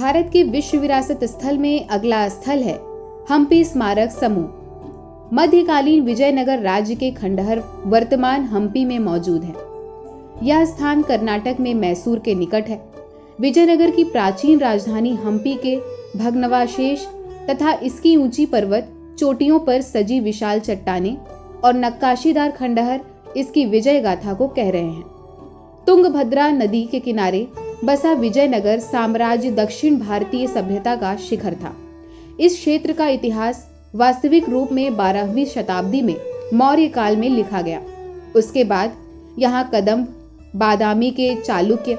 भारत के विश्व विरासत स्थल में अगला स्थल है हम्पी स्मारक समूह। मध्यकालीन विजयनगर राज्य के खंडहर वर्तमान हम्पी में मौजूद है। यह स्थान कर्नाटक में मैसूर के निकट है। विजयनगर की प्राचीन राजधानी हम्पी के भग्नावशेष तथा इसकी ऊंची पर्वत चोटियों पर सजी विशाल चट्टानें और नक्काशीदार खंडहर इसकी विजय गाथा को कह रहे हैं। तुंगभद्रा नदी के किनारे बसा विजयनगर साम्राज्य दक्षिण भारतीय सभ्यता का शिखर था। इस क्षेत्र का इतिहास वास्तविक रूप में 12वीं शताब्दी में मौर्य काल में लिखा गया। उसके बाद यहाँ कदम्ब, बादामी के चालुक्य,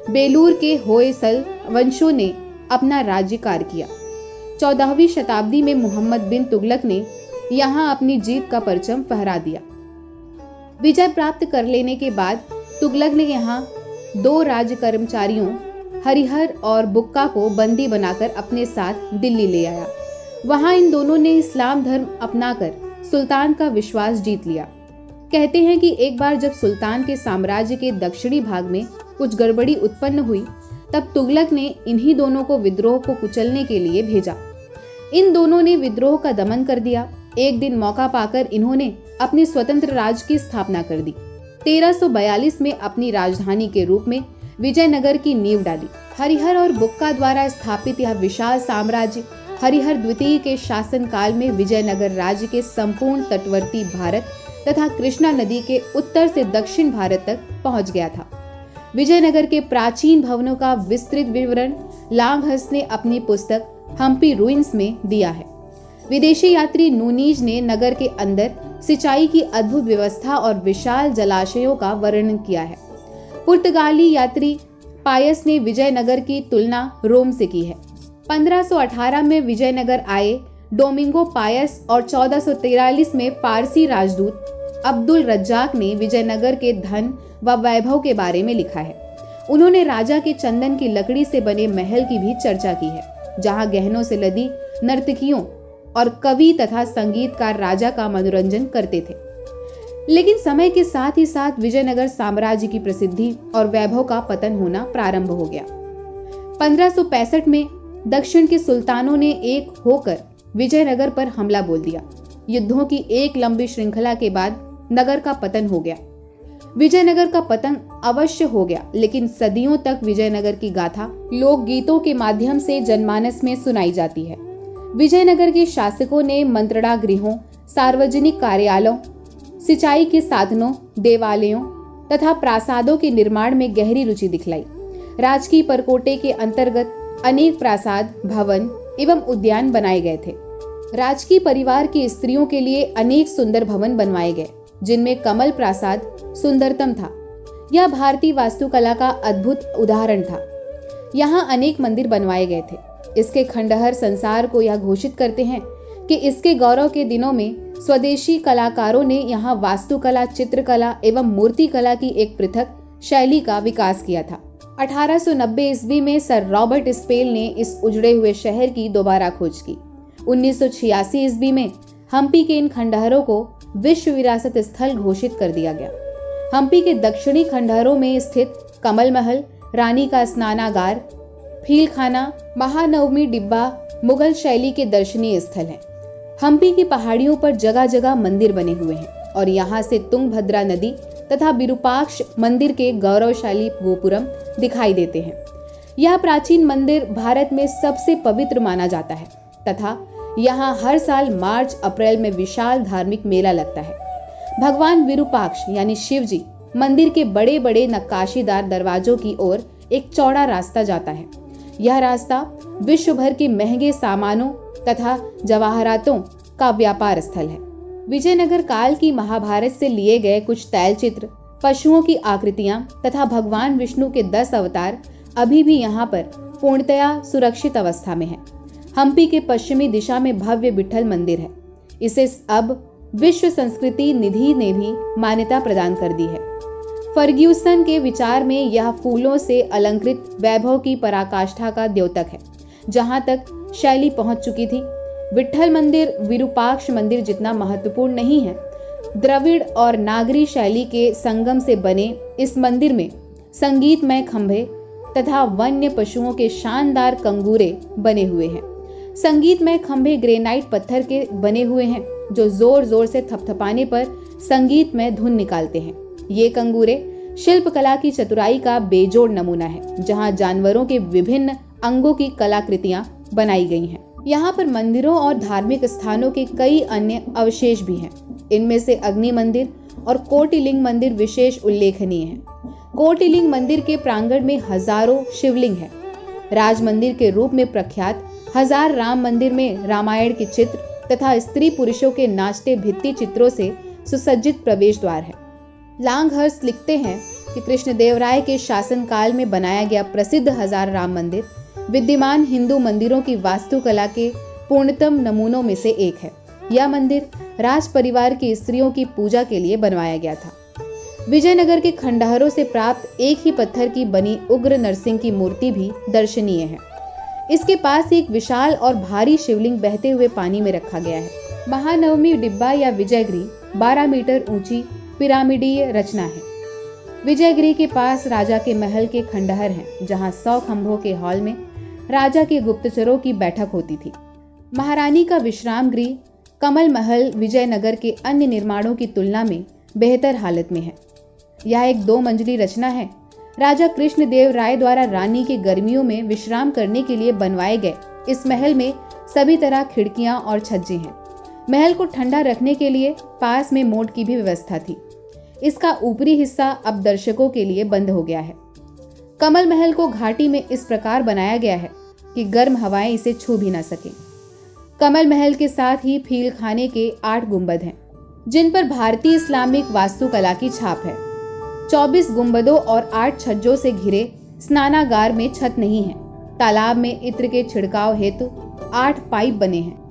बेलूर के होयसल वंशों ने अपना राज्यकार्य किया। 14वीं शताब्दी में मोहम्मद बिन तुगलक ने यहाँ अपनी जीत का परचम फहरा दिया। विजय प्राप्त कर लेने के बाद तुगलक ने यहाँ 2 राज्य कर्मचारियों हरिहर और बुक्का को बंदी बनाकर अपने साथ दिल्ली ले आया। वहां इन दोनों ने इस्लाम धर्म अपनाकर सुल्तान का विश्वास जीत लिया। कहते हैं कि एक बार जब सुल्तान के साम्राज्य के दक्षिणी भाग में कुछ गड़बड़ी उत्पन्न हुई, तब तुगलक ने इन्हीं दोनों को विद्रोह को कुचलने के लिए भेजा। इन दोनों ने विद्रोह का दमन कर दिया। एक दिन मौका पाकर इन्होंने अपने स्वतंत्र राज्य की स्थापना कर दी। 1342 में अपनी राजधानी के रूप में विजयनगर की नींव डाली। हरिहर और बुक्का द्वारा स्थापित यह विशाल साम्राज्य हरिहर द्वितीय के शासन काल में विजयनगर राज्य के संपूर्ण तटवर्ती भारत तथा कृष्णा नदी के उत्तर से दक्षिण भारत तक पहुंच गया था। विजयनगर के प्राचीन भवनों का विस्तृत विवरण लांघस ने अपनी पुस्तक हम्पी रूइंस में दिया है। विदेशी यात्री नूनीज ने नगर के अंदर सिंचाई की अद्भुत व्यवस्था और विशाल जलाशयों का वर्णन किया है। पुर्तगाली यात्री पायस ने विजयनगर की तुलना रोम से की है। 1518 में विजयनगर आए डोमिंगो पायस और 1443 में पारसी राजदूत अब्दुल रज्जाक ने विजयनगर के धन व वैभव के बारे में लिखा है। उन्होंने राजा के चंदन की लकड़ी से बने महल की भी चर्चा की है, जहां गहनों से लदी नर्तकियों और कवि तथा संगीतकार राजा का मनोरंजन करते थे। लेकिन समय के साथ ही साथ विजयनगर साम्राज्य की प्रसिद्धि और वैभव का पतन होना प्रारंभ हो गया। 1565 में दक्षिण के सुल्तानों ने एक होकर विजयनगर पर हमला बोल दिया। युद्धों की एक लंबी श्रृंखला के बाद नगर का पतन हो गया। विजयनगर का पतन अवश्य हो गया, लेकिन सदियों तक विजयनगर की गाथा लोकगीतों के माध्यम से जनमानस में सुनाई जाती है। विजयनगर के शासकों ने मंत्रणा गृहों, सार्वजनिक कार्यालयों, सिंचाई के साधनों, देवालयों तथा प्रासादों के निर्माण में गहरी रुचि दिखलाई। राजकीय परकोटे के अंतर्गत अनेक प्रासाद, भवन एवं उद्यान बनाए गए थे। राजकीय परिवार की स्त्रियों के लिए अनेक सुंदर भवन बनवाए गए, जिनमें कमल प्रासाद सुंदरतम था। यह भारतीय वास्तुकला का अद्भुत उदाहरण था। यहाँ अनेक मंदिर बनवाए गए थे। इसके खंडहर संसार को यह घोषित करते हैं कि इसके गौरव के दिनों में स्वदेशी कलाकारों ने यहाँ वास्तुकला, चित्रकला एवं मूर्तिकला की एक पृथक शैली का विकास किया था। 1890 ईस्वी में सर रॉबर्ट स्पेल ने इस उजड़े हुए शहर की दोबारा खोज की। 1986 ईस्वी में हम्पी के इन खंडहरों को विश्व विरासत स्थल घोषित कर दिया गया। हम्पी के दक्षिणी खंडहरों में स्थित कमल महल, रानी का स्नानागार, फीलखाना, महानवमी डिब्बा मुगल शैली के दर्शनीय स्थल हैं। हम्पी की पहाड़ियों पर जगह जगह मंदिर बने हुए हैं और यहाँ से तुंगभद्रा नदी तथा विरूपाक्ष मंदिर के गौरवशाली गोपुरम दिखाई देते हैं। यह प्राचीन मंदिर भारत में सबसे पवित्र माना जाता है तथा यहाँ हर साल मार्च अप्रैल में विशाल धार्मिक मेला लगता है। भगवान विरूपाक्ष यानी शिव जी मंदिर के बड़े बड़े नक्काशीदार दरवाजों की ओर एक चौड़ा रास्ता जाता है। यह रास्ता विश्व भर के महंगे सामानों तथा जवाहरातों का व्यापार स्थल है। विजयनगर काल की महाभारत से लिए गए कुछ तैलचित्र, पशुओं की आकृतियां तथा भगवान विष्णु के 10 अवतार अभी भी यहाँ पर पूर्णतया सुरक्षित अवस्था में है। हम्पी के पश्चिमी दिशा में भव्य विठल मंदिर है। इसे अब विश्व संस्कृति निधि ने भी मान्यता प्रदान कर दी है। फर्ग्यूसन के विचार में यह फूलों से अलंकृत वैभव की पराकाष्ठा का द्योतक है, जहां तक शैली पहुंच चुकी थी। विठल मंदिर विरूपाक्ष मंदिर जितना महत्वपूर्ण नहीं है। द्रविड़ और नागरी शैली के संगम से बने इस मंदिर में संगीतमय खंभे, तथा वन्य पशुओं के शानदार कंगूरे बने हुए हैं। संगीतमय खंभे ग्रेनाइट पत्थर के बने हुए हैं जो जोर जोर से थपथपाने पर संगीतमय धुन निकालते हैं। ये कंगूरे शिल्पकला की चतुराई का बेजोड़ नमूना है, जहां जानवरों के विभिन्न अंगों की कलाकृतियां बनाई गई हैं। यहाँ पर मंदिरों और धार्मिक स्थानों के कई अन्य अवशेष भी हैं। इनमें से अग्नि मंदिर और कोटिलिंग मंदिर विशेष उल्लेखनीय है। कोटिलिंग मंदिर के प्रांगण में हजारों शिवलिंग हैं। राज मंदिर के रूप में प्रख्यात हजार राम मंदिर में रामायण के चित्र तथा स्त्री पुरुषों के नाचते भित्ति चित्रों से सुसज्जित प्रवेश द्वार है। लांघहर्स्ट लिखते हैं कि कृष्णदेवराय के शासनकाल में बनाया गया प्रसिद्ध हजार राम मंदिर विद्यमान हिंदू मंदिरों की वास्तुकला के पूर्णतम नमूनों में से एक है। यह मंदिर राज परिवार की स्त्रियों की पूजा के लिए बनवाया गया था। विजयनगर के खंडहरों से प्राप्त एक ही पत्थर की बनी उग्र नरसिंह की मूर्ति भी दर्शनीय है। इसके पास एक विशाल और भारी शिवलिंग बहते हुए पानी में रखा गया है। महानवमी डिब्बा या विजयगिरी 12 मीटर ऊंची पिरामिडीय रचना है। विजयगिरी के पास राजा के महल के खंडहर हैं, जहां 100 खंभों के हॉल में राजा के गुप्तचरों की बैठक होती थी। महारानी का विश्राम गृह कमल महल विजयनगर के अन्य निर्माणों की तुलना में बेहतर हालत में है। यह एक 2 मंजिली रचना है। राजा कृष्णदेव राय द्वारा रानी के गर्मियों में विश्राम करने के लिए बनवाए गए इस महल में सभी तरह खिड़कियां और छज्जे हैं। महल को ठंडा रखने के लिए पास में मोट की भी व्यवस्था थी। इसका ऊपरी हिस्सा अब दर्शकों के लिए बंद हो गया है। कमल महल को घाटी में इस प्रकार बनाया गया है कि गर्म हवाएं इसे छू भी ना सके। कमल महल के साथ ही फील खाने के 8 गुंबद हैं, जिन पर भारतीय इस्लामिक वास्तुकला की छाप है। 24 गुंबदों और 8 छज्जों से घिरे स्नानागार में छत नहीं है। तालाब में इत्र के छिड़काव हेतु 8 पाइप बने हैं।